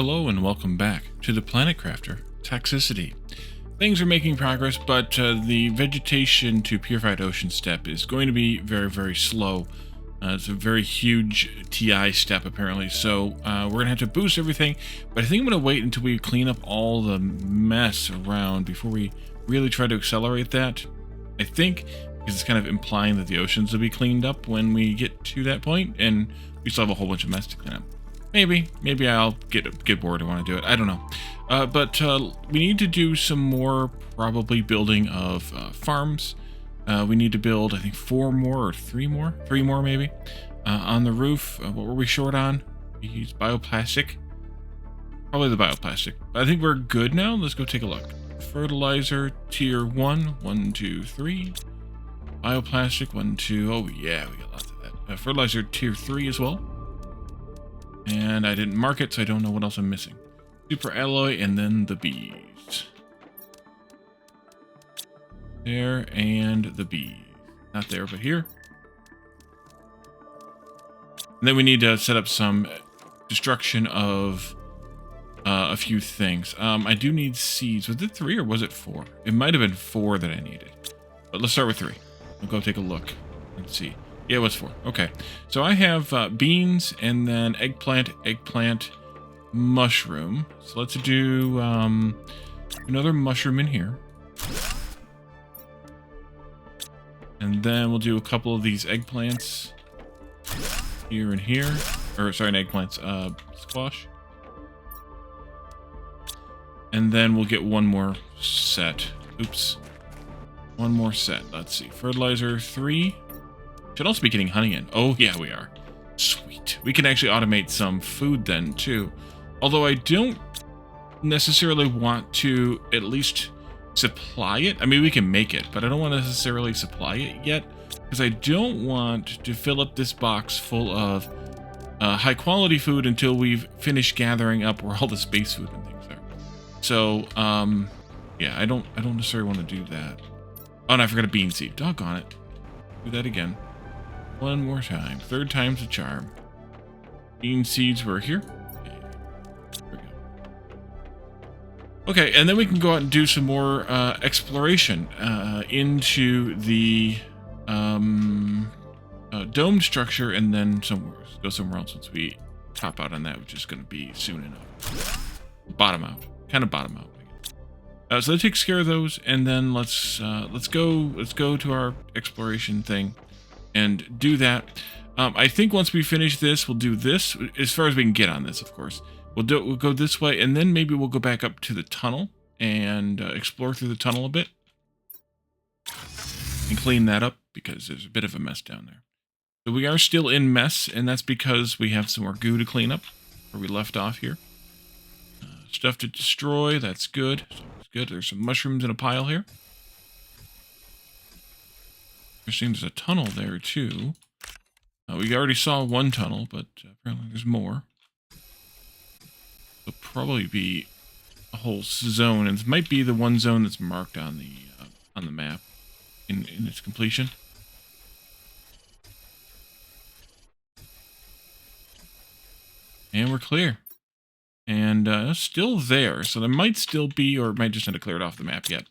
Hello and welcome back to the Planet Crafter Toxicity. Things are making progress, but the vegetation to purified ocean step is going to be very slow. It's a very huge TI step apparently, so we're going to have to boost everything, but I think I'm going to wait until we clean up all the mess around before we really try to accelerate that. I think, because it's kind of implying that the oceans will be cleaned up when we get to that point, and we still have a whole bunch of mess to clean up. Maybe I'll get bored and want to do it. I don't know. But we need to do some more probably building of farms. We need to build, I think, 4 more or 3 more? 3 more, maybe. On the roof, what were we short on? We used bioplastic. Probably the bioplastic. I think we're good now. Let's go take a look. Fertilizer, tier 1. 1, 2, 3. Bioplastic, 1, 2. Oh, yeah, we got lots of that. Fertilizer, tier 3 as well. And I didn't mark it, so I don't know what else I'm missing. Super alloy, and then the bees. There, and the bees. Not there, but here. And then we need to set up some destruction of a few things. I do need seeds. Was it 3 or was it 4? It might have been 4 that I needed. But let's start with 3. We'll go take a look and see. Yeah, it was 4. Okay. So I have beans and then eggplant, mushroom. So let's do another mushroom in here. And then we'll do a couple of these eggplants here and here. Or, sorry, not eggplants, squash. And then we'll get one more set. Oops. One more set. Let's see. Fertilizer 3. Should also be getting honey in. Oh, yeah, we are. Sweet. We can actually automate some food then, too. Although I don't necessarily want to at least supply it. I mean, we can make it, but I don't want to necessarily supply it yet, because I don't want to fill up this box full of high-quality food until we've finished gathering up where all the space food and things are. So, yeah, I don't necessarily want to do that. Oh, and I forgot a bean seed. Doggone it. Do that again. One more time. 3rd time's a charm. Bean seeds were here. Okay. There we go. Okay, and then we can go out and do some more exploration into the dome structure, and then go somewhere else once we top out on that, which is going to be soon enough. Bottom out. Kind of bottom out, I guess. So that takes care of those, and then let's go to our exploration thing and do that. I think once we finish this, we'll do this as far as we can get on this, of course. We'll go this way, and then maybe we'll go back up to the tunnel and explore through the tunnel a bit and clean that up, because there's a bit of a mess down there. So we are still in mess, and that's because we have some more goo to clean up where we left off here. Stuff to destroy, that's good. So it's good. There's some mushrooms in a pile here. Interesting, there's a tunnel there too. We already saw one tunnel, but apparently there's more. There'll probably be a whole zone, and it might be the one zone that's marked on the map in its completion. And we're clear. And still there, so there might still be, or it might just not have cleared off the map yet.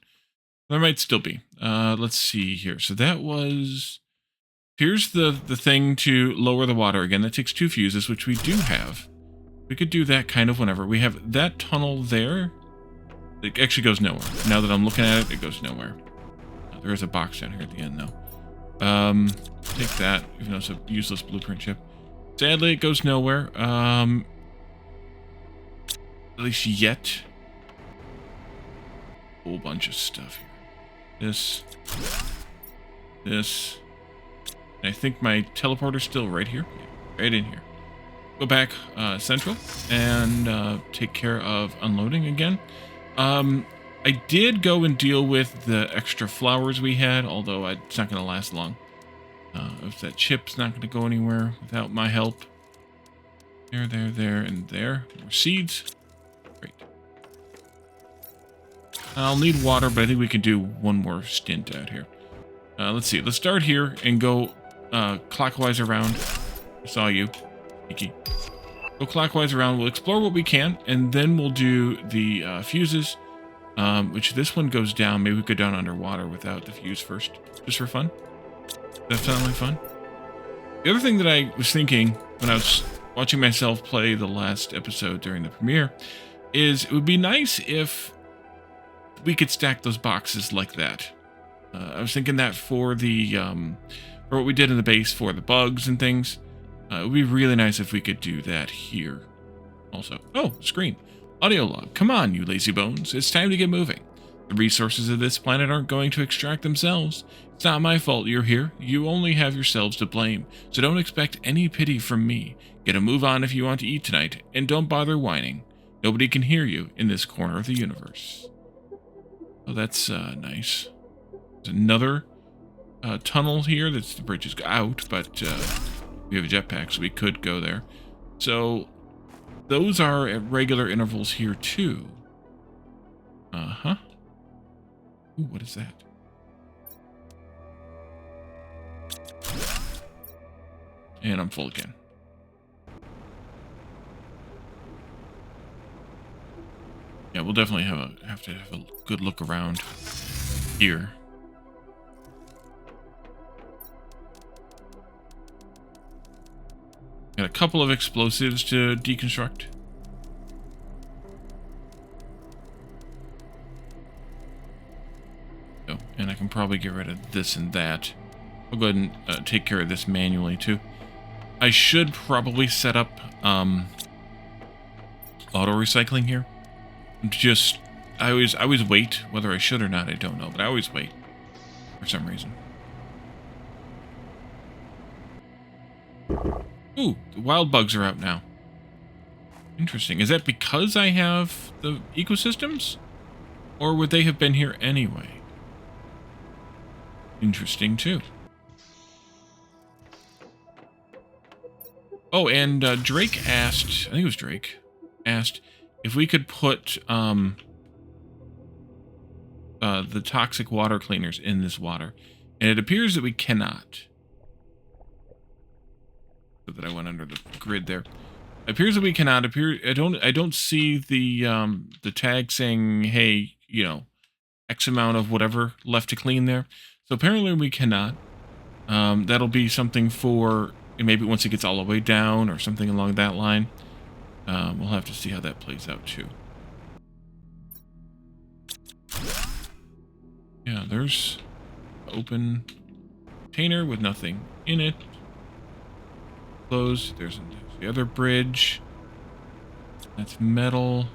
There might still be. Let's see here. So that was... Here's the thing to lower the water again. That takes 2 fuses, which we do have. We could do that kind of whenever. We have that tunnel there. It actually goes nowhere. Now that I'm looking at it, it goes nowhere. There is a box down here at the end, though. Take that, even though it's a useless blueprint chip. Sadly, it goes nowhere. At least yet. Whole bunch of stuff here. This. And I think my teleporter's still right here. Yeah, right in here. Go back central and take care of unloading again. I did go and deal with the extra flowers we had, although it's not going to last long. If that chip's not going to go anywhere without my help. There, and there. More seeds. Great. I'll need water, but I think we can do one more stint out here. Let's see. Let's start here and go clockwise around. I saw you. Kiki. go clockwise around. We'll explore what we can, and then we'll do the fuses, which this one goes down. Maybe we go down underwater without the fuse first, just for fun. That sound like fun? The other thing that I was thinking when I was watching myself play the last episode during the premiere is it would be nice if we could stack those boxes like that. I was thinking that for the for what we did in the base for the bugs and things, it would be really nice if we could do that here also. Oh, screen. Audio log. Come on, you lazy bones. It's time to get moving. The resources of this planet aren't going to extract themselves. It's not my fault you're here. You only have yourselves to blame, so don't expect any pity from me. Get a move on if you want to eat tonight, and don't bother whining. Nobody can hear you in this corner of the universe. Oh, that's nice. There's another tunnel here. The bridge is out, but we have a jetpack, so we could go there. So those are at regular intervals here too. Uh-huh. Ooh, what is that? And I'm full again. Yeah, we'll definitely have to have a good look around here. Got a couple of explosives to deconstruct. Oh, and I can probably get rid of this and that. I'll go ahead and take care of this manually too. I should probably set up auto recycling here. Just I always wait, whether I should or not, I don't know, but I always wait for some reason. Ooh, the wild bugs are out now. Interesting. Is that because I have the ecosystems? Or would they have been here anyway? Interesting too. Oh, and Drake asked, I think it was Drake, asked if we could put the toxic water cleaners in this water. And it appears that we cannot. So that I went under the grid there. It appears that we cannot. I don't see the tag saying, hey, you know, X amount of whatever left to clean there. So apparently we cannot. That'll be something for maybe once it gets all the way down or something along that line. We'll have to see how that plays out too. Yeah, there's open container with nothing in it. Closed. There's the other bridge. That's metal.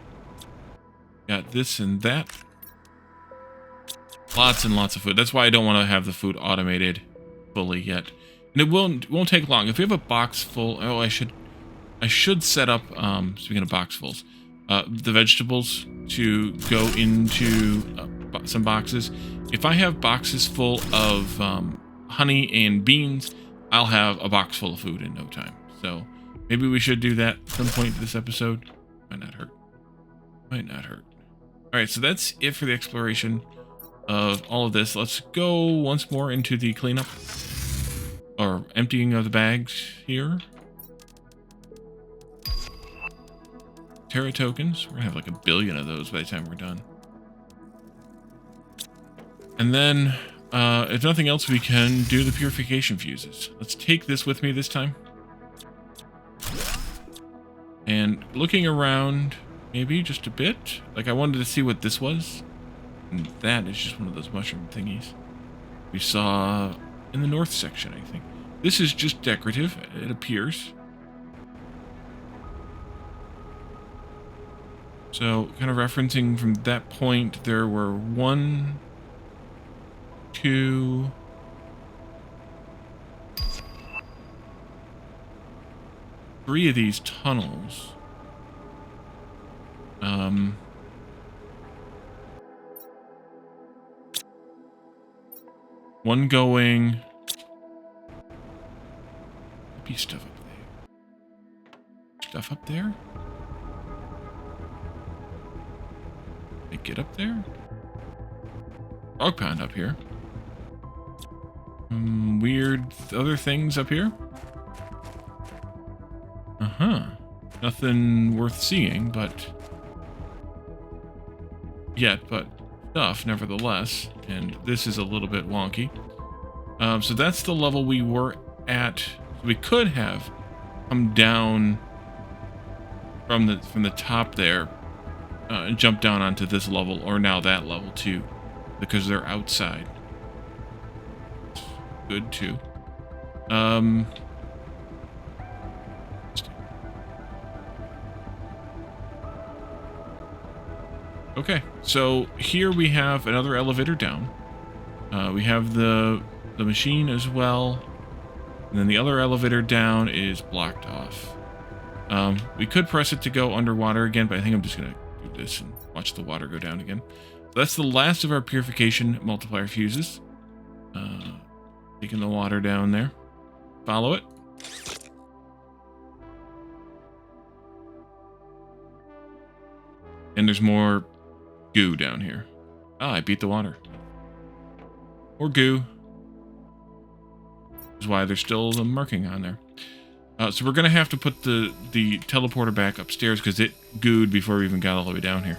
Got this and that. Lots and lots of food. That's why I don't want to have the food automated fully yet. And it won't take long. If we have a box full, oh, I should set up, speaking of boxfuls, the vegetables to go into some boxes. If I have boxes full of honey and beans, I'll have a box full of food in no time. So maybe we should do that at some point this episode. Might not hurt. Might not hurt. All right, so that's it for the exploration of all of this. Let's go once more into the cleanup or emptying of the bags here. Terra tokens. We're gonna have like 1 billion of those by the time we're done. And then, if nothing else, we can do the purification fuses. Let's take this with me this time. And looking around, maybe just a bit. Like I wanted to see what this was. And that is just one of those mushroom thingies we saw in the north section, I think. This is just decorative, it appears. So, kind of referencing from that point, there were 1, 2, 3 of these tunnels. One going. Be stuff up there. Stuff up there? Can I get up there? Dog pound up here. Weird other things up here. Nothing worth seeing, but stuff nevertheless. And this is a little bit wonky. So that's the level we were at. We could have come down from the top there and jump down onto this level, or now that level too, because they're outside. Good too. Okay, so here we have another elevator down. We have the machine as well, and then the other elevator down is blocked off. We could press it to go underwater again, but I think I'm just gonna do this and watch the water go down again. So that's the last of our purification multiplier fuses. Taking the water down there. Follow it. And there's more goo down here. Ah, I beat the water. Or goo. That's why there's still the marking on there. So we're going to have to put the teleporter back upstairs because it gooed before we even got all the way down here.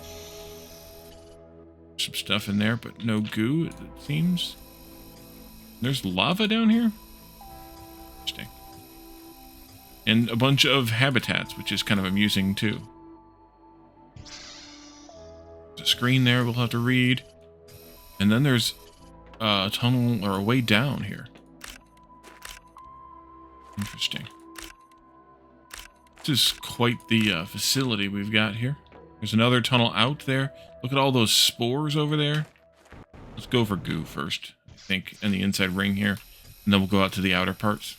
Some stuff in there, but no goo, it seems. There's lava down here? Interesting. And a bunch of habitats, which is kind of amusing too. There's a screen there we'll have to read. And then there's a tunnel or a way down here. Interesting. This is quite the facility we've got here. There's another tunnel out there. Look at all those spores over there. Let's go for goo first, I think, in the inside ring here. And then we'll go out to the outer parts.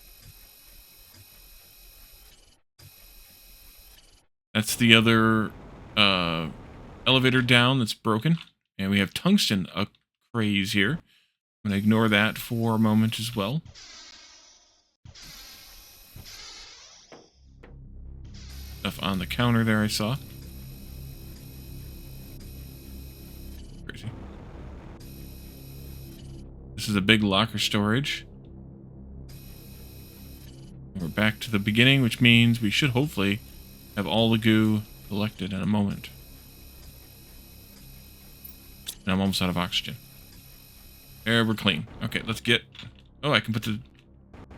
That's the other elevator down that's broken. And we have tungsten craze here. I'm going to ignore that for a moment as well. Stuff on the counter there I saw. Crazy. This is a big locker storage. We're back to the beginning, which means we should hopefully have all the goo collected in a moment. And I'm almost out of oxygen. There, we're clean. Okay, let's get... Oh, I can put the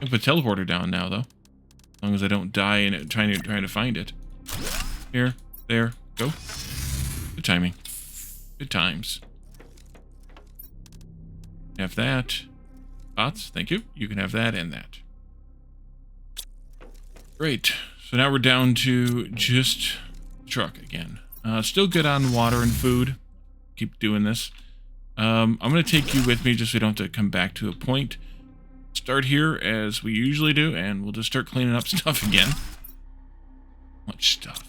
teleporter down now, though. As long as I don't die in it trying to find it. Here, there, go. Good timing. Good times. Have that. Bots, thank you. You can have that and that. Great. So now we're down to just truck again. Still good on water and food. Keep doing this. I'm going to take you with me just so we don't have to come back to a point. Start here as we usually do, and we'll just start cleaning up stuff again. Much stuff.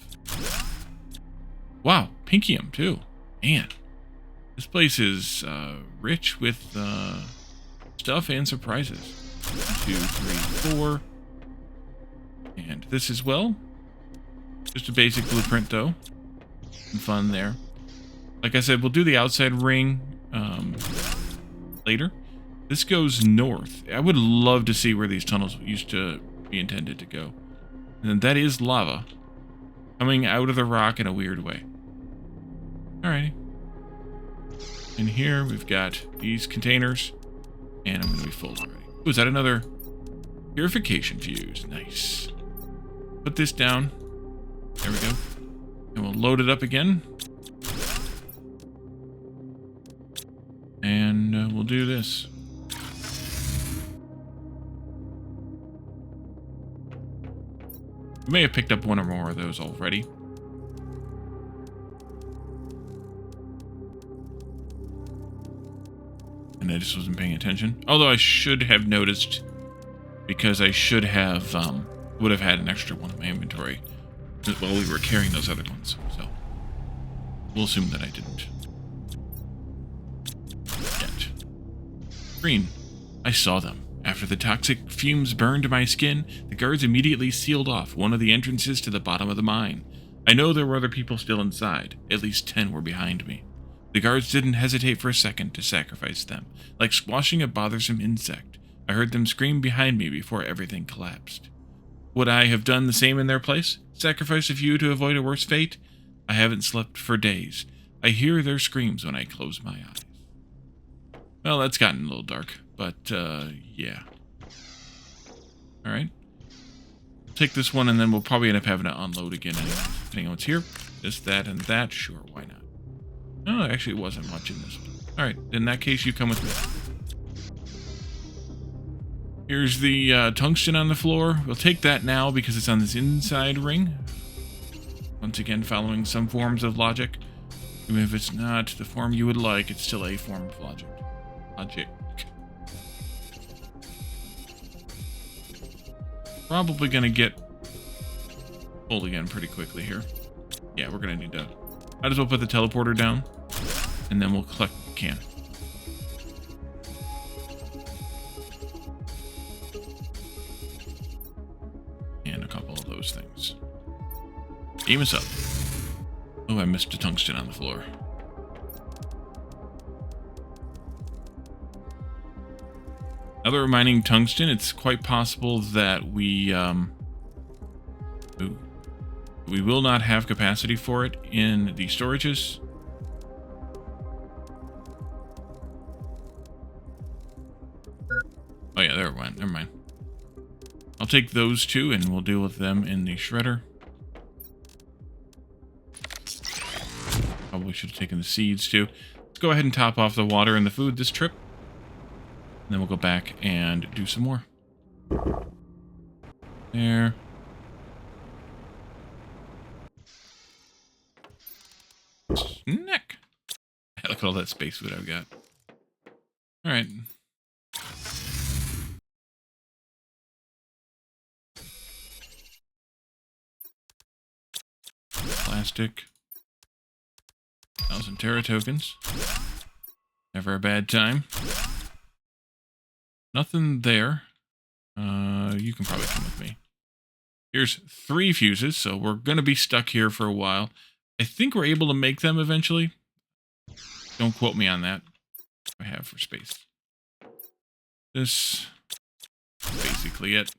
Wow, pinkium too. Man, this place is rich with stuff and surprises. 1, 2, 3, 4. And this as well. Just a basic blueprint though. Some fun there. Like I said, we'll do the outside ring later. This goes north. I would love to see where these tunnels used to be intended to go. And that is lava coming out of the rock in a weird way. Alrighty. In here, we've got these containers. And I'm going to be full already. Oh, is that another purification fuse? Nice. Put this down. There we go. And we'll load it up again. And we'll do this. We may have picked up one or more of those already. And I just wasn't paying attention. Although I should have noticed, because I should have, would have had an extra one in my inventory while we were carrying those other ones. So we'll assume that I didn't. Yet. Green. I saw them. After the toxic fumes burned my skin, the guards immediately sealed off one of the entrances to the bottom of the mine. I know there were other people still inside. At least 10 were behind me. The guards didn't hesitate for a second to sacrifice them. Like squashing a bothersome insect, I heard them scream behind me before everything collapsed. Would I have done the same in their place? Sacrifice a few to avoid a worse fate? I haven't slept for days. I hear their screams when I close my eyes. Well, that's gotten a little dark, but, yeah. Alright. Take this one, and then we'll probably end up having to unload again anyway, depending on what's here. This, that, and that. Sure, why not? No, actually, it wasn't much in this one. Alright, in that case, you come with me. Here's the tungsten on the floor. We'll take that now because it's on this inside ring. Once again, following some forms of logic. Even if it's not the form you would like, it's still a form of logic. Probably gonna get full again pretty quickly here. Yeah, we're gonna need to... Might as well put the teleporter down, and then we'll collect what we can. And a couple of those things. Game us up. Oh, I missed a tungsten on the floor. Now that we're mining tungsten, it's quite possible that we will not have capacity for it in the storages. Oh yeah, there it went. Never mind. I'll take those two and we'll deal with them in the shredder. Probably should have taken the seeds too. Let's go ahead and top off the water and the food this trip. And then we'll go back and do some more. There. Snack. Look at all that space food I've got. Alright. Plastic. 1,000 Terra tokens. Never a bad time. Nothing there. You can probably come with me. Here's 3 fuses, so we're going to be stuck here for a while. I think we're able to make them eventually. Don't quote me on that. I have for space. This is basically it.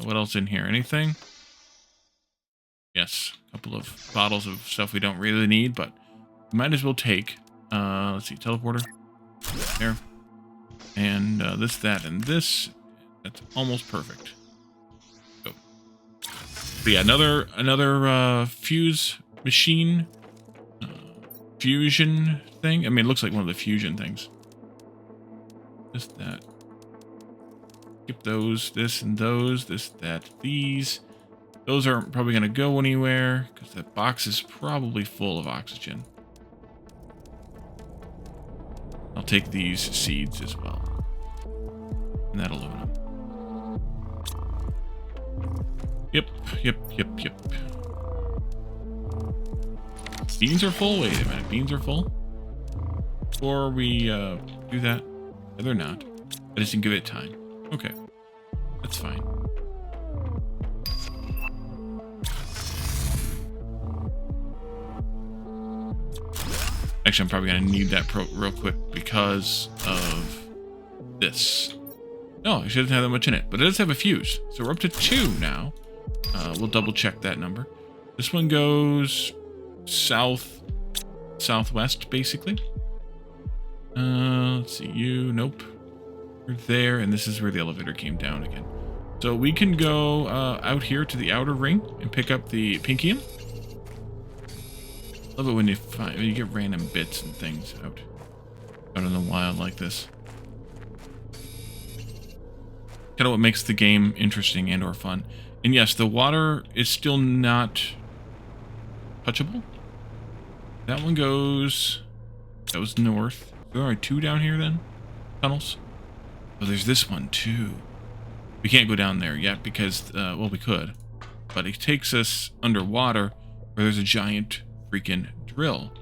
What else in here? Anything? Yes, a couple of bottles of stuff we don't really need, but we might as well take. Let's see, teleporter. There. And this, that, and this. That's almost perfect. Go. But yeah, another fuse machine. Fusion thing. I mean, it looks like one of the fusion things. Just that. Skip those, this, and those. This, that, these. Those aren't probably going to go anywhere because that box is probably full of oxygen. I'll take these seeds as well. And that aluminum. Yep. Beans are full? Wait a minute. Beans are full? Before we do that? No, they're not. I just didn't give it time. Okay. That's fine. Actually, I'm probably going to need that real quick because of this. No, it shouldn't have that much in it, but it does have a fuse. So we're up to 2 now. We'll double check that number. This one goes southwest, basically. Let's see, nope. We're there, and this is where the elevator came down again. So we can go out here to the outer ring and pick up the Pinkium. Love it when you get random bits and things out in the wild like this. Kind of what makes the game interesting and or fun. And yes, the water is still not touchable. That one goes north. There are 2 down here then? Tunnels? Oh, there's this one too. We can't go down there yet because, well, we could. But it takes us underwater where there's a giant freaking drill.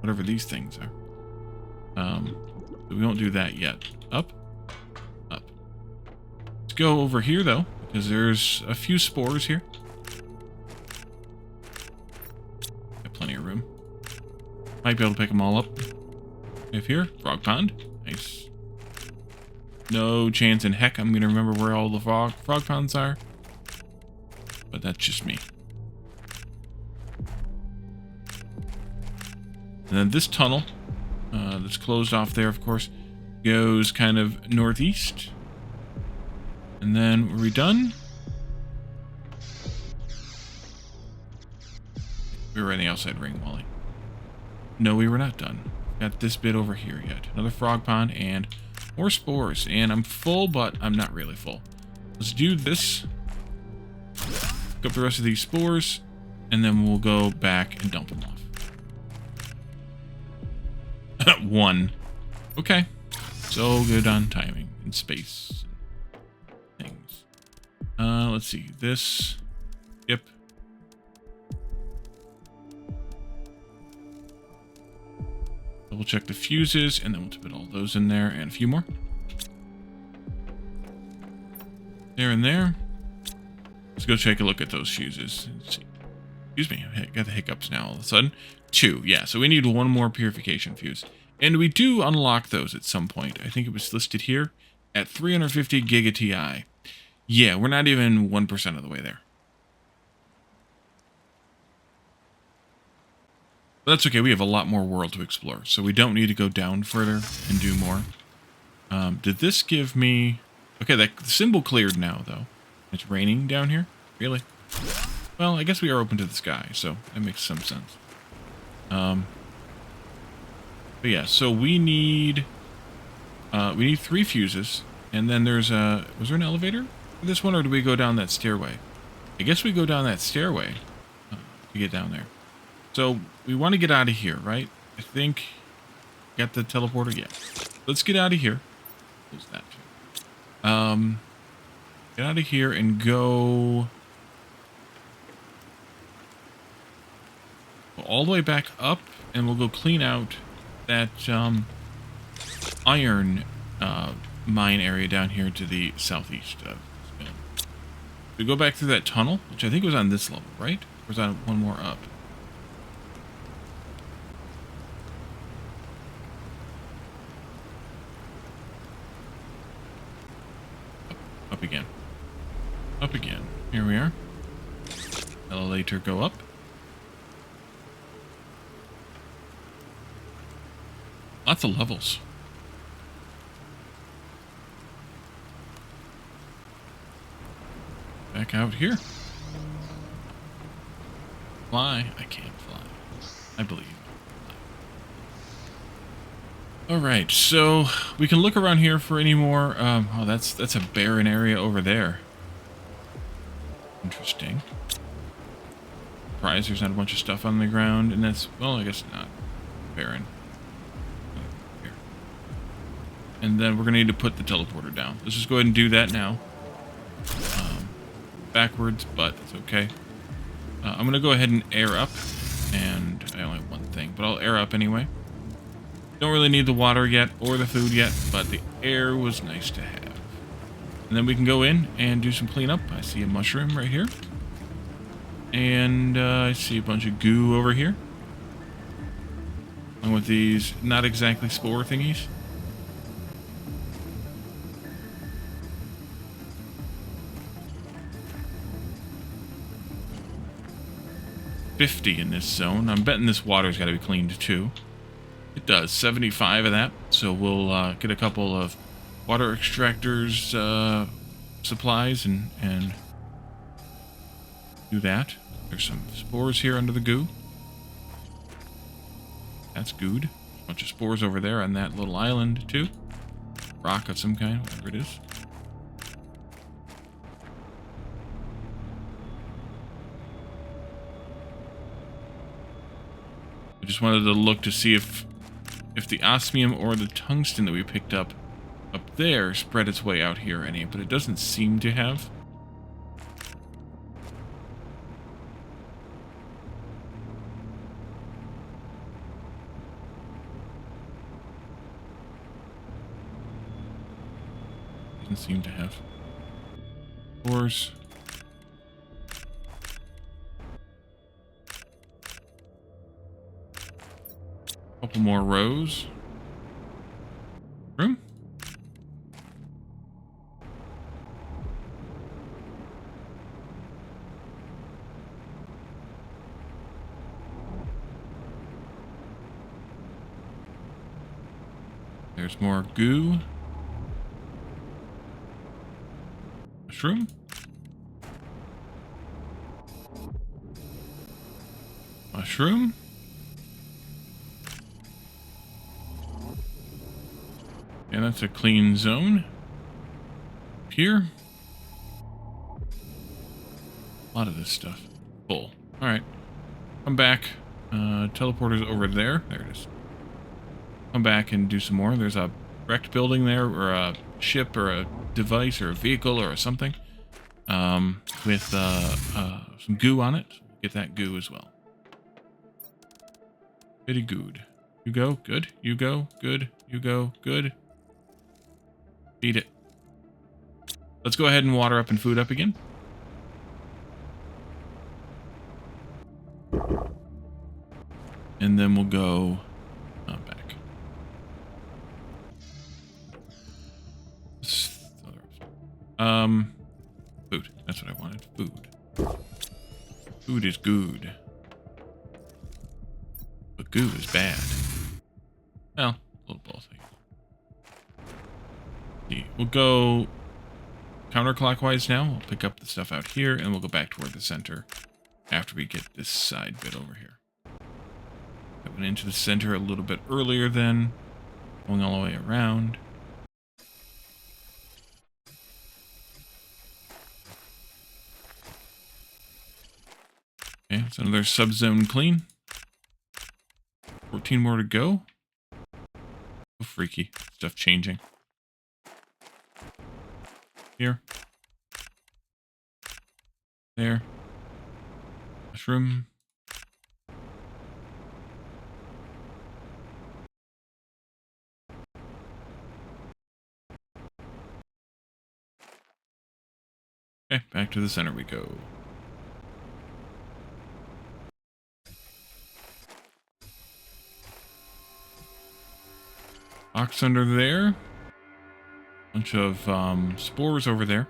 Whatever these things are. So we won't do that yet. Up. Let's go over here though, because there's a few spores here. Got plenty of room. Might be able to pick them all up. We have here, frog pond. Nice. No chance in heck I'm going to remember where all the frog ponds are. But that's just me. And then this tunnel, that's closed off there, of course, goes kind of northeast. And then, were we done? We were in the outside ring, Wally. No, we were not done. Got this bit over here yet. Another frog pond and more spores. And I'm full, but I'm not really full. Let's do this. Pick up the rest of these spores, and then we'll go back and dump them off. 1. Okay. So good on timing and space and things. Let's see. This. Yep. Double check the fuses, and then we'll put all those in there and a few more. There and there. Let's go take a look at those fuses. Let's see. Excuse me, I got the hiccups now all of a sudden. 2, yeah, so we need 1 more purification fuse. And we do unlock those at some point. I think it was listed here at 350 Giga TI. Yeah, we're not even 1% of the way there. But that's okay, we have a lot more world to explore, so we don't need to go down further and do more. Did this give me... Okay, that symbol cleared now, though. It's raining down here? Really? Well, I guess we are open to the sky, so that makes some sense. But yeah, so we need 3 fuses, and then there's a... Was there an elevator for this one, or do we go down that stairway? I guess we go down that stairway to get down there. So we want to get out of here, right? I think... Got the teleporter? Yeah. Let's get out of here. Close that. Get out of here and go all the way back up, and we'll go clean out that iron mine area down here to the southeast of this building. We go back through that tunnel, which I think was on this level, right? Or was that one more up? Up again. Up again. Here we are. Elevator go up. Lots of levels. Back out here. Fly. I can't fly. I believe. Alright, so we can look around here for any more... oh, that's a barren area over there. Interesting. Surprised there's not a bunch of stuff on the ground, and that's... Well, I guess not. Barren. Here. And then we're going to need to put the teleporter down. Let's just go ahead and do that now. Backwards, but it's okay. I'm going to go ahead and air up. And I only have one thing, but I'll air up anyway. Don't really need the water yet, or the food yet, but the air was nice to have. And then we can go in and do some cleanup. I see a mushroom right here. And I see a bunch of goo over here. Along with these not exactly spore thingies. $50 in this zone. I'm betting this water's got to be cleaned too. It does, 75 of that. So we'll get a couple of water extractors supplies and do that. There's some spores here under the goo. That's good. A bunch of spores over there on that little island too. Rock of some kind, whatever it is. I just wanted to look to see if the osmium or the tungsten that we picked up there spread its way out here any, but it doesn't seem to have. Doesn't seem to have. Spores. Couple more rows. Room? there's more goo. Mushroom. Mushroom. Yeah, that's a clean zone. Here. A lot of this stuff. Full. Alright. Come back. Teleporter's over there. There it is. Come back and do some more. There's a wrecked building there, or a ship, or a device, or a vehicle, or something. With some goo on it. Get that goo as well. Very good. You go, good. You go, good. You go, good. Feed it. Let's go ahead and water up and food up again. And then we'll go back. Food. That's what I wanted. Food. Food is good. But goo is bad. Well, a little both. We'll go counterclockwise now. We'll pick up the stuff out here, and we'll go back toward the center after we get this side bit over here. I went into the center a little bit earlier then, going all the way around. Okay, it's another subzone clean. 14 more to go. So freaky. Stuff changing. Here. There. Mushroom. Okay, back to the center we go. Box under there. Bunch of spores over there.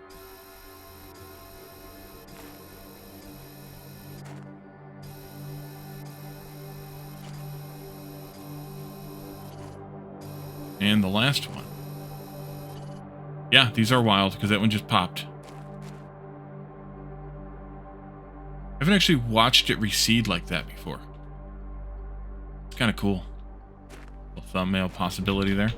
And the last one. Yeah, these are wild because that one just popped. I haven't actually watched it reseed like that before. It's kind of cool. Little thumbnail possibility there.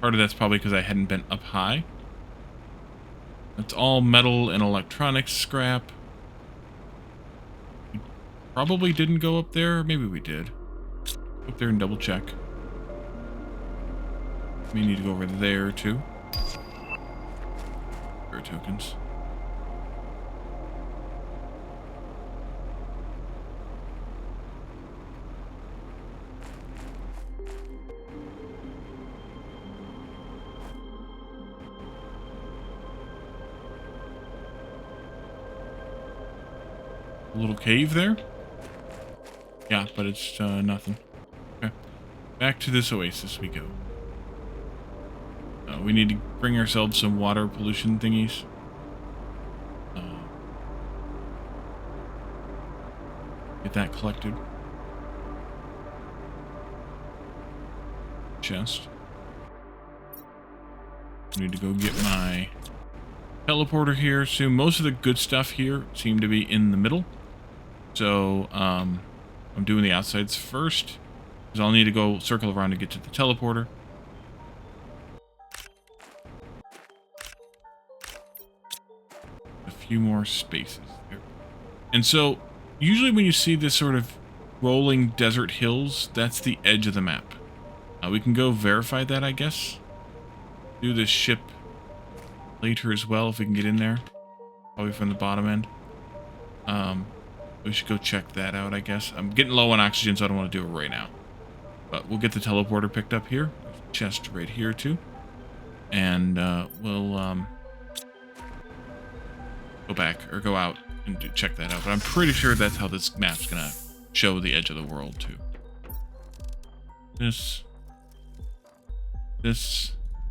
Part of that's probably because I hadn't been up high. It's all metal and electronics scrap. We probably didn't go up there. Maybe we did. Go up there and double check. We need to go over there too. There are tokens. A little cave there? Yeah, but it's nothing. Okay. Back to this oasis we go. We need to bring ourselves some water pollution thingies. Get that collected. Chest. I need to go get my teleporter here soon. Most of the good stuff here seem to be in the middle. So, I'm doing the outsides first. Because I'll need to go circle around to get to the teleporter. A few more spaces there. And so, usually when you see this sort of rolling desert hills, that's the edge of the map. We can go verify that, I guess. Do this ship later as well if we can get in there. Probably from the bottom end. We should go check that out, I guess. I'm getting low on oxygen, so I don't want to do it right now. But we'll get the teleporter picked up here. There's a chest right here, too. And we'll go back, or go out and check that out. But I'm pretty sure that's how this map's going to show the edge of the world, too. This,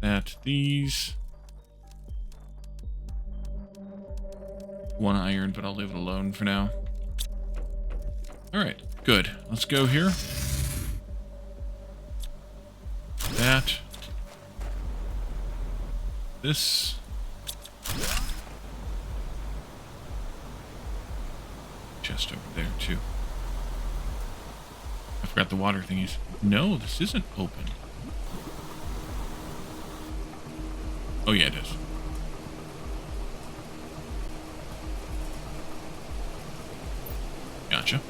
that, these. One iron, but I'll leave it alone for now. Alright, good. Let's go here. that. This. Chest over there, too. I forgot the water thingies. No, this isn't open. Oh, yeah, it is. Gotcha.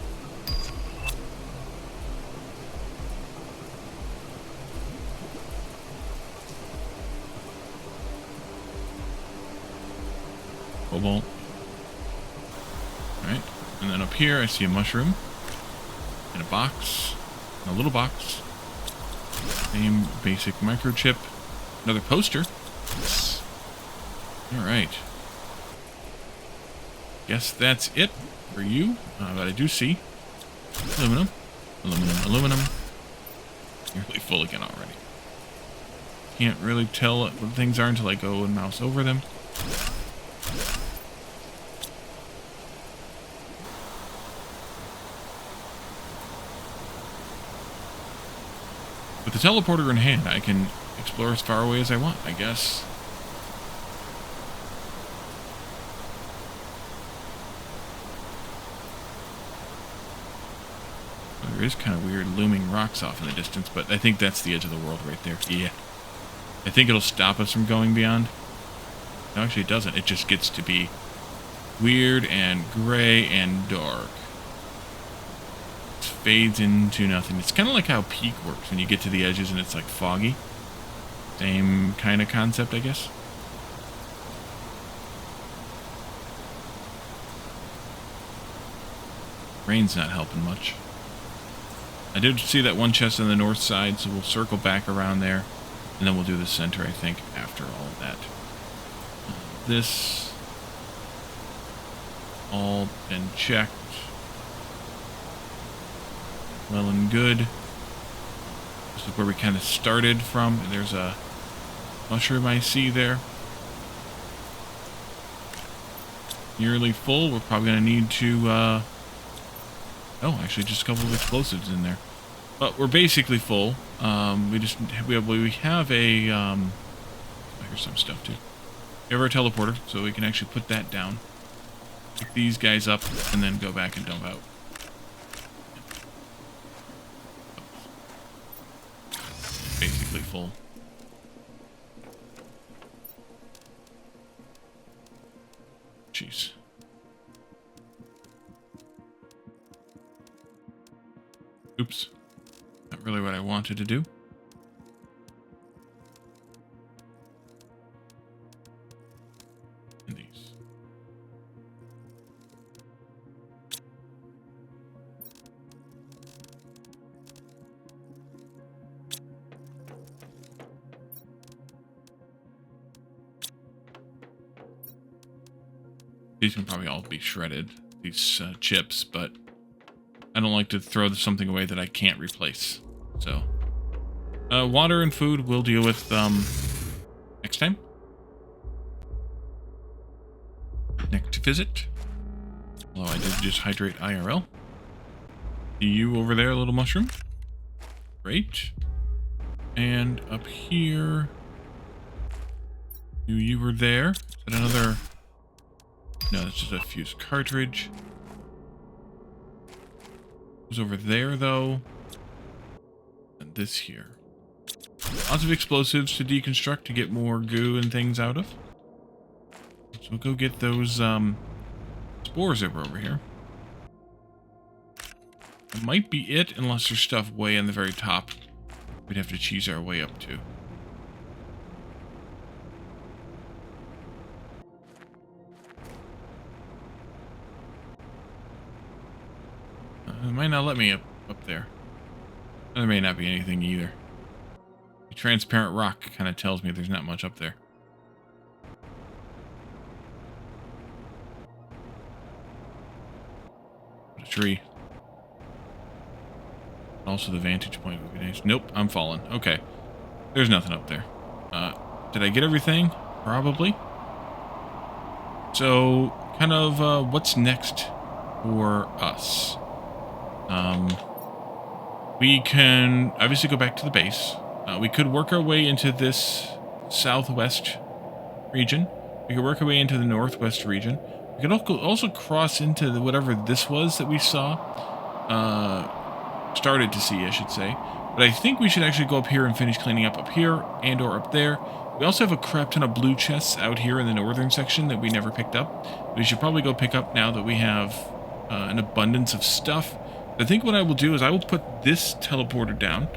Cobalt. Alright. And then up here I see a mushroom. And a box. And a little box. Same basic microchip. Another poster. Alright. Guess that's it for you. But I do see aluminum. Aluminum, aluminum. Nearly full again already. Can't really tell what things are until I go and mouse over them. With the teleporter in hand, I can explore as far away as I want, I guess. There is kind of weird looming rocks off in the distance, but I think that's the edge of the world right there. Yeah. I think it'll stop us from going beyond. No, actually it doesn't. It just gets to be weird and gray and dark. It fades into nothing. It's kind of like how Peak works when you get to the edges and it's like foggy. Same kind of concept, I guess. Rain's not helping much. I did see that one chest on the north side, so we'll circle back around there, and then we'll do the center, I think, after all of that. This all been checked. Well and good. This is where we kind of started from. There's a mushroom I see there. Nearly full. We're probably going to need to... Oh, actually, just a couple of explosives in there. But we're basically full. We have a... Oh, here's some stuff, too. We have our teleporter, so we can actually put that down. Pick these guys up, and then go back and dump out. Basically full. Jeez. Oops. Not really what I wanted to do. And these. These can probably all be shredded, these chips, but I don't like to throw something away that I can't replace. So, water and food we'll deal with next time. Next visit. Although I did just hydrate IRL. See you over there, little mushroom. Great. And up here, knew you were there. Is that another? No, that's just a fused cartridge. Who's over there, though? And this here. Lots of explosives to deconstruct to get more goo and things out of. So we'll go get those spores that were over here. That might be it, unless there's stuff way in the very top we'd have to cheese our way up to. It might not let me up there. There may not be anything either. The transparent rock kind of tells me there's not much up there. A tree. Also the vantage point would be nice. Nope, I'm falling. Okay. There's nothing up there. Did I get everything? Probably. So, kind of, what's next for us? We can obviously go back to the base. We could work our way into this southwest region. We could work our way into the northwest region. We could also cross into whatever this was that we saw. Started to see, I should say. But I think we should actually go up here and finish cleaning up here and or up there. We also have a crap ton of blue chests out here in the northern section that we never picked up. We should probably go pick up now that we have an abundance of stuff. I think what I will do is I will put this teleporter down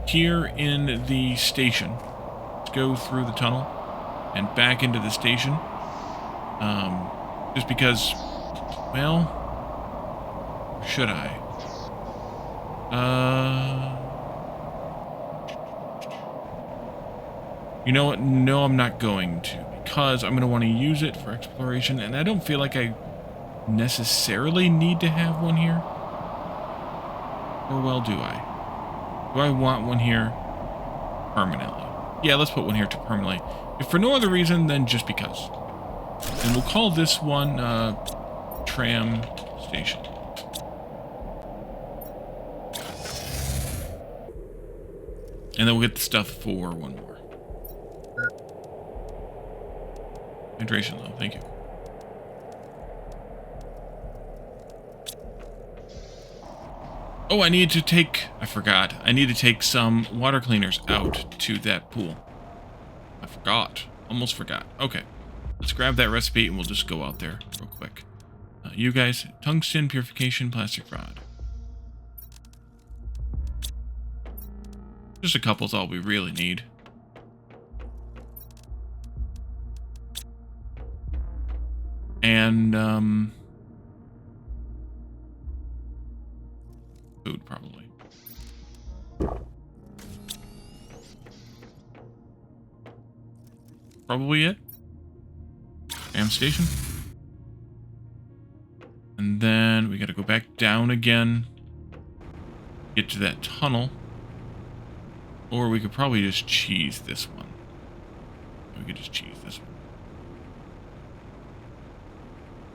here in the station. Let's go through the tunnel and back into the station. Just because, well, should I? You know what? No, I'm not going to, because I'm going to want to use it for exploration, and I don't feel like I necessarily need to have one here. Or, well, do I? Do I want one here permanently? Yeah, let's put one here permanently. If for no other reason than just because. And we'll call this one tram station. And then we'll get the stuff for one more. Hydration low, thank you. Oh, I need to take, I forgot. I need to take some water cleaners out to that pool. I forgot. Almost forgot. Okay. Let's grab that recipe and we'll just go out there real quick. You guys, tungsten purification plastic rod. Just a couple's all we really need. And, food, probably. Probably it. Tram station. And then we gotta go back down again. Get to that tunnel. Or we could probably just cheese this one. We could just cheese this one.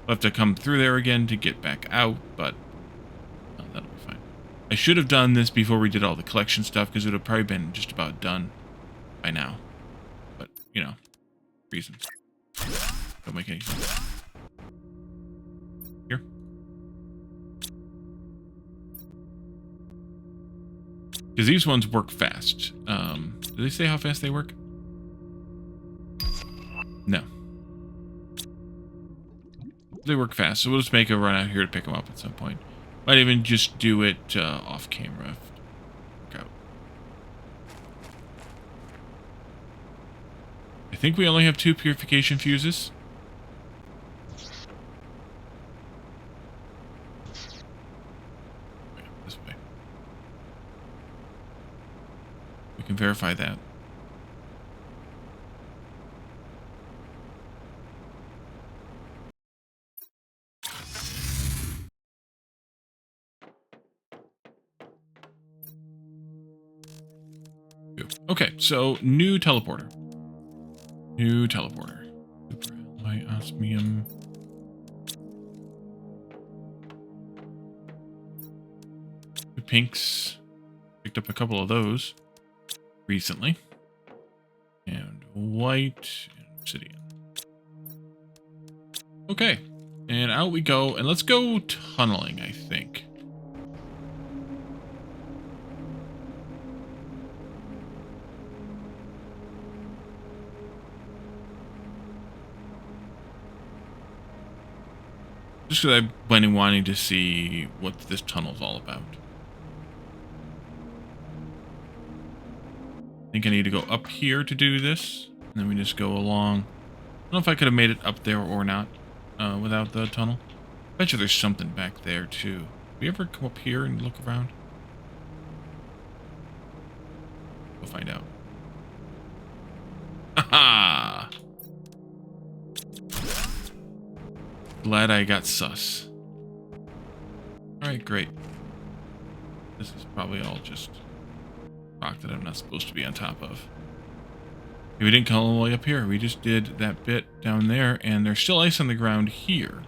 We'll have to come through there again to get back out, but that'll be fine. I should have done this before we did all the collection stuff, because it would have probably been just about done by now. But, you know, reasons. Don't make any sense. Here. Because these ones work fast. Do they say how fast they work? No. They work fast, so we'll just make a run out here to pick them up at some point. Might even just do it off camera. Out. I think we only have 2 purification fuses. This way. We can verify that. Okay, so new teleporter. New teleporter. Super alloy osmium. The pinks. Picked up a couple of those recently. And white and obsidian. Okay, and out we go. And let's go tunneling, I think. Just because I've been wanting to see what this tunnel's all about. I think I need to go up here to do this. And then we just go along. I don't know if I could have made it up there or not without the tunnel. I bet you there's something back there too. Have we ever come up here and look around? We'll find out. Aha! Glad I got sus. Alright, great. This is probably all just rock that I'm not supposed to be on top of. We didn't come all the way up here. We just did that bit down there, and there's still ice on the ground here.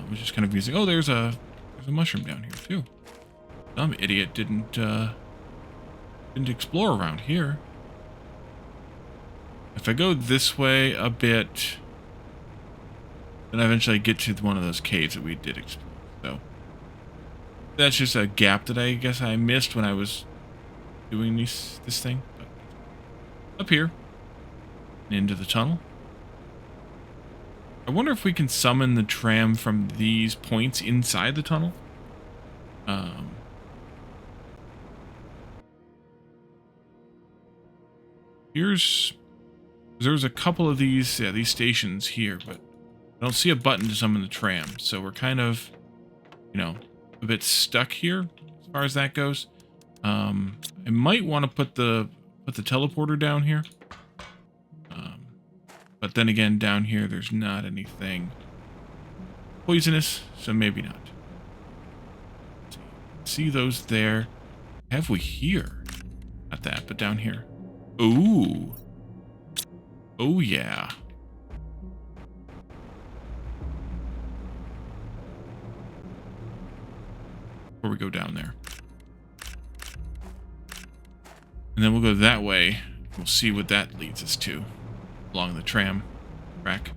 Which is kind of amusing. Oh, there's a mushroom down here, too. Some idiot didn't Didn't explore around here. If I go this way a bit, then I eventually get to one of those caves that we did explore. So that's just a gap that I guess I missed when I was doing this thing. But up here, and into the tunnel. I wonder if we can summon the tram from these points inside the tunnel. There's a couple of these stations here, but I don't see a button to summon the tram, so we're kind of, you know, a bit stuck here as far as that goes. I might want to put the teleporter down here, but then again, down here there's not anything poisonous, so maybe not. See those there? Have we here? Not that, but down here. Ooh. Oh yeah. Before we go down there. And then we'll go that way. We'll see what that leads us to. Along the tram track.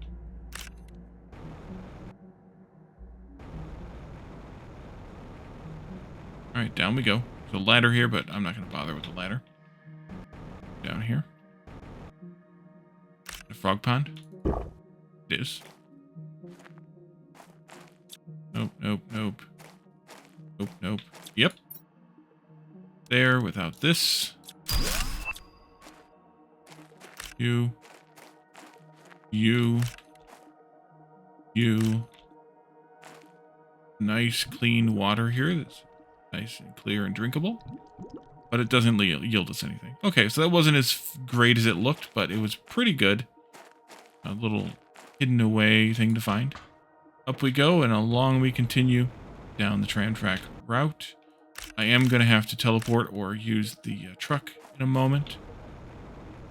Alright, down we go. There's a ladder here, but I'm not going to bother with the ladder. Down here. The frog pond. It is. Nope, nope, nope. Nope, nope. Yep. There, without this. You. Nice, clean water here. That's nice and clear and drinkable. But it doesn't yield us anything. Okay, so that wasn't as great as it looked, but it was pretty good. A little hidden away thing to find. Up we go, and along we continue down the tram track route. I am going to have to teleport or use the truck in a moment.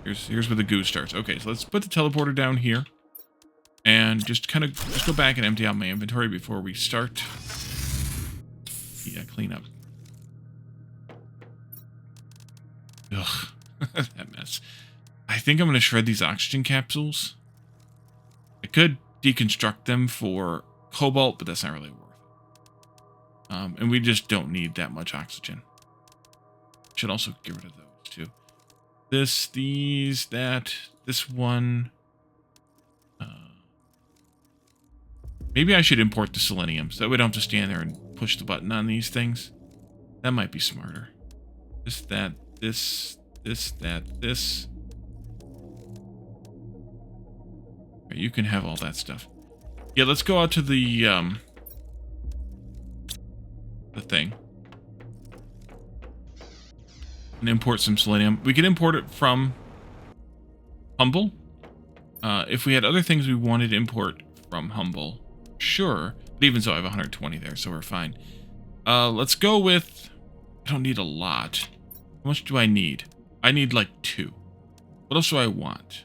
Here's where the goo starts. Okay, so let's put the teleporter down here. And just go back and empty out my inventory before we start. Yeah, clean up. Ugh, that mess. I think I'm going to shred these oxygen capsules. I could deconstruct them for cobalt, but that's not really worth it. And we just don't need that much oxygen. Should also get rid of those too. This, these, that, this one. Maybe I should import the selenium so that we don't have to stand there and push the button on these things. That might be smarter. This, that, this, that, this. Right, you can have all that stuff. Yeah, let's go out to the thing. And import some selenium. We can import it from Humble. If we had other things we wanted to import from Humble, sure. But even so, I have 120 there, so we're fine. Let's go with... I don't need a lot. How much do I need? I need like 2. What else do I want?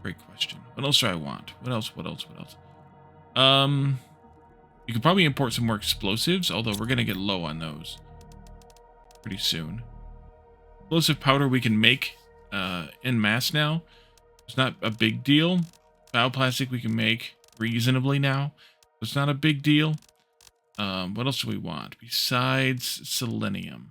Great question. What else do I want? What else? You could probably import some more explosives, although we're going to get low on those pretty soon. Explosive powder we can make en masse now. It's not a big deal. Bioplastic we can make reasonably now. It's not a big deal. What else do we want besides selenium?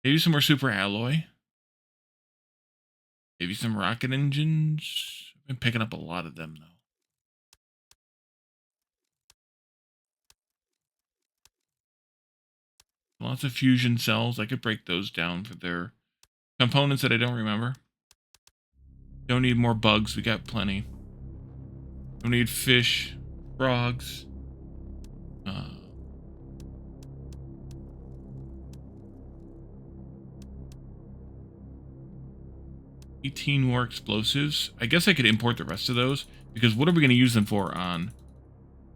Maybe some more super alloy. Maybe some rocket engines. I've been picking up a lot of them, though. Lots of fusion cells. I could break those down for their components that I don't remember. Don't need more bugs. We got plenty. Don't need fish, frogs. 18 more explosives. I guess I could import the rest of those, because what are we going to use them for on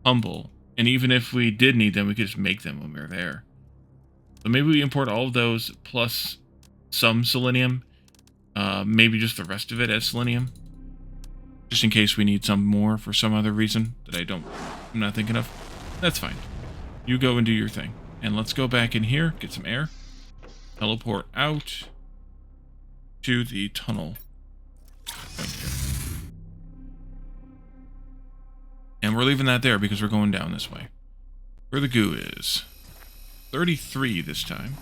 Humble? And even if we did need them, we could just make them when we're there. So maybe we import all of those plus some selenium. Maybe just the rest of it as selenium. just in case we need some more for some other reason that I'm not thinking of. That's fine. You go and do your thing. And let's go back in here, get some air, teleport out to the tunnel point here. And we're leaving that there because we're going down this way. Where the goo is. 33 this time.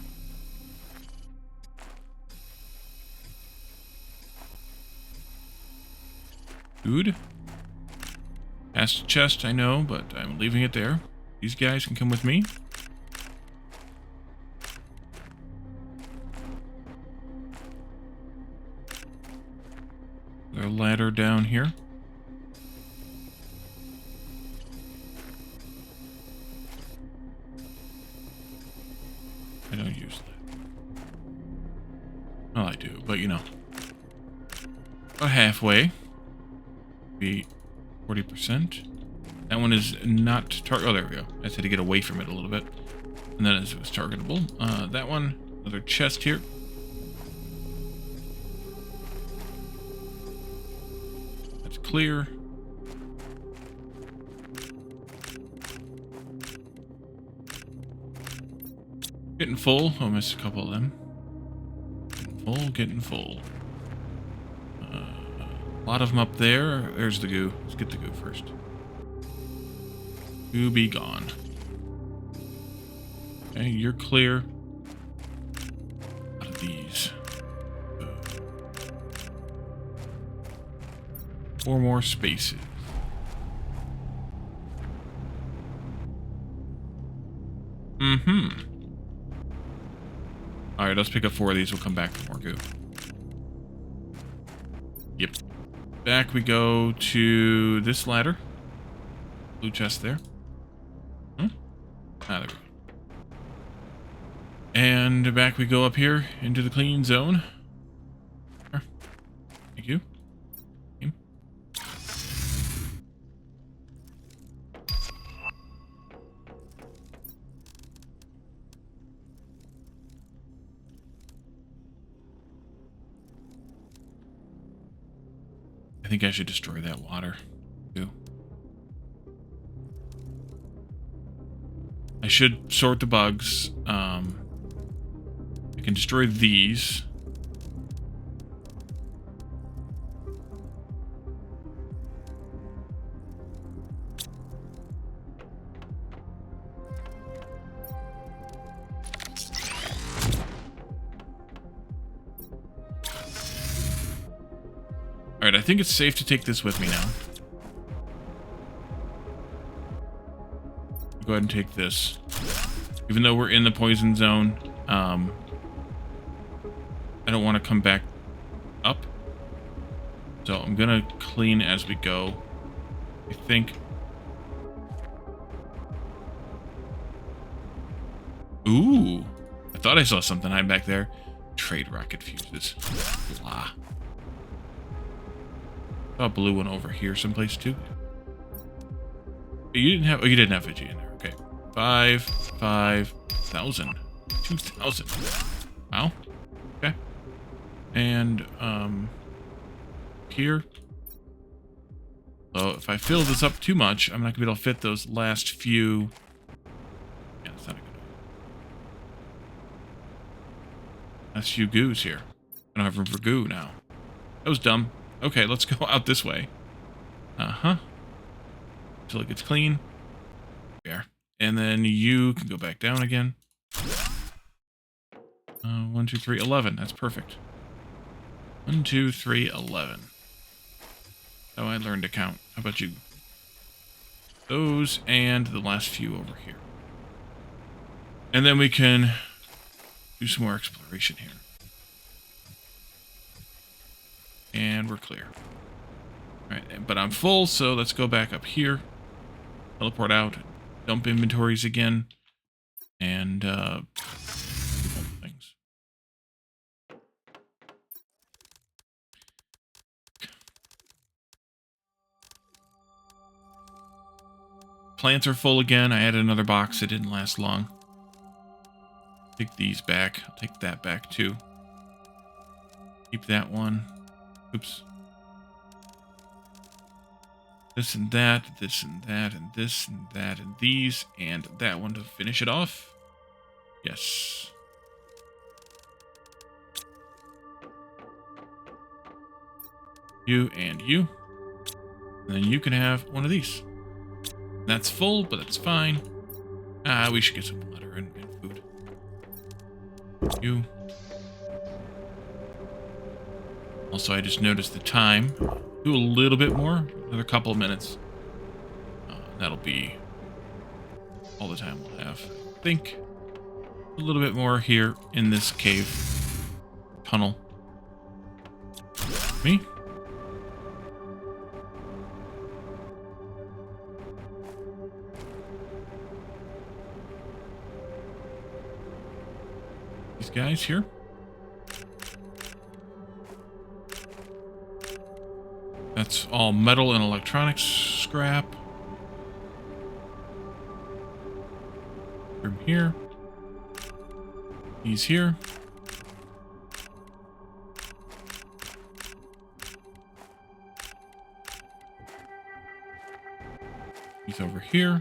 Food. Past the chest, I know, but I'm leaving it there. These guys can come with me. There's a ladder down here. I don't use that. Well, I do, but you know. About halfway. Be 40%. That one is not target. Oh, there we go. I just had to get away from it a little bit. And then it was targetable. That one, another chest here. That's clear. Getting full. Oh, missed a couple of them. Getting full. A lot of them up there. There's the goo. Let's get the goo first. Goo be gone. Okay, you're clear. Out of these. 4 more spaces. Alright, let's pick up 4 of these. We'll come back for more goo. Yep. Back we go to this ladder. Blue chest there. There we go. And back we go up here into the clean zone. Thank you. I think I should destroy that water, too. I should sort the bugs. I can destroy these. Alright, I think it's safe to take this with me now. Go ahead and take this. Even though we're in the poison zone, I don't want to come back up. So I'm going to clean as we go. I think. Ooh. I thought I saw something hide back there. Trade rocket fuses. Blah. Saw a blue one over here someplace too. You didn't have. Oh, you didn't have Vigi in there. Okay. 5,000. 2,000. Wow. Okay. And here. So if I fill this up too much, I'm not gonna be able to fit those last few. Yeah, that's not a good idea. Last few goos here. I don't have room for goo now. That was dumb. Okay, let's go out this way. Until it gets clean. There. And then you can go back down again. 1, 2, 3, 11. That's perfect. 1, 2, 3, 11. Oh, I learned to count. How about you? Those and the last few over here. And then we can do some more exploration here. And we're clear. Alright, but I'm full, so let's go back up here. Teleport out. Dump inventories again. And, do things. Plants are full again. I added another box. It didn't last long. Take these back. I'll take that back, too. Keep that one. Oops. This and that, this and that, and this and that, and these, and that one to finish it off. Yes. You and you. And then you can have one of these. That's full, but that's fine. We should get some water and food. You. Also, I just noticed the time. Do a little bit more. Another couple of minutes. That'll be all the time we'll have. I think a little bit more here in this cave tunnel. Me? These guys here. That's all metal and electronics scrap. From here. He's here. He's over here.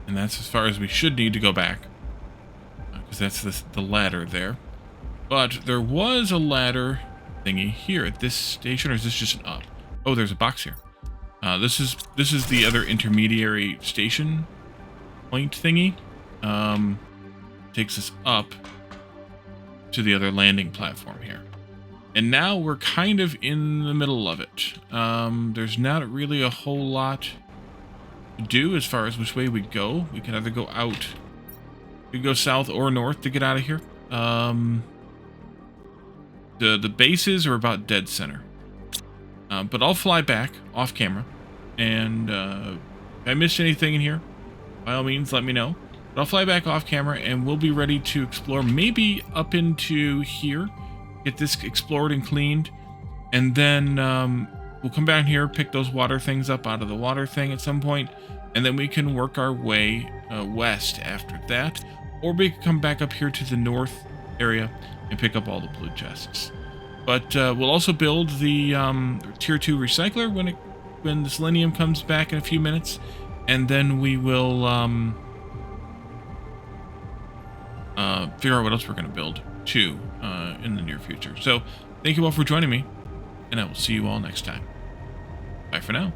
And that's as far as we should need to go back. Because that's the ladder there. But there was a ladder thingy here at this station, or is this just an up? Oh, there's a box here. This is the other intermediary station point thingy. Takes us up to the other landing platform here. And now we're kind of in the middle of it. There's not really a whole lot to do as far as which way we go. We can either go out, we can go south or north to get out of here. The bases are about dead center. But I'll fly back off camera, and if I missed anything in here, by all means let me know. But I'll fly back off camera and we'll be ready to explore, maybe up into here, get this explored and cleaned, and then we'll come down here, pick those water things up out of the water thing at some point, and then we can work our way west after that, or we can come back up here to the north area and pick up all the blue chests. But we'll also build the tier 2 recycler when the selenium comes back in a few minutes, and then we will figure out what else we're going to build too in the near future. So thank you all for joining me, and I will see you all next time. Bye for now.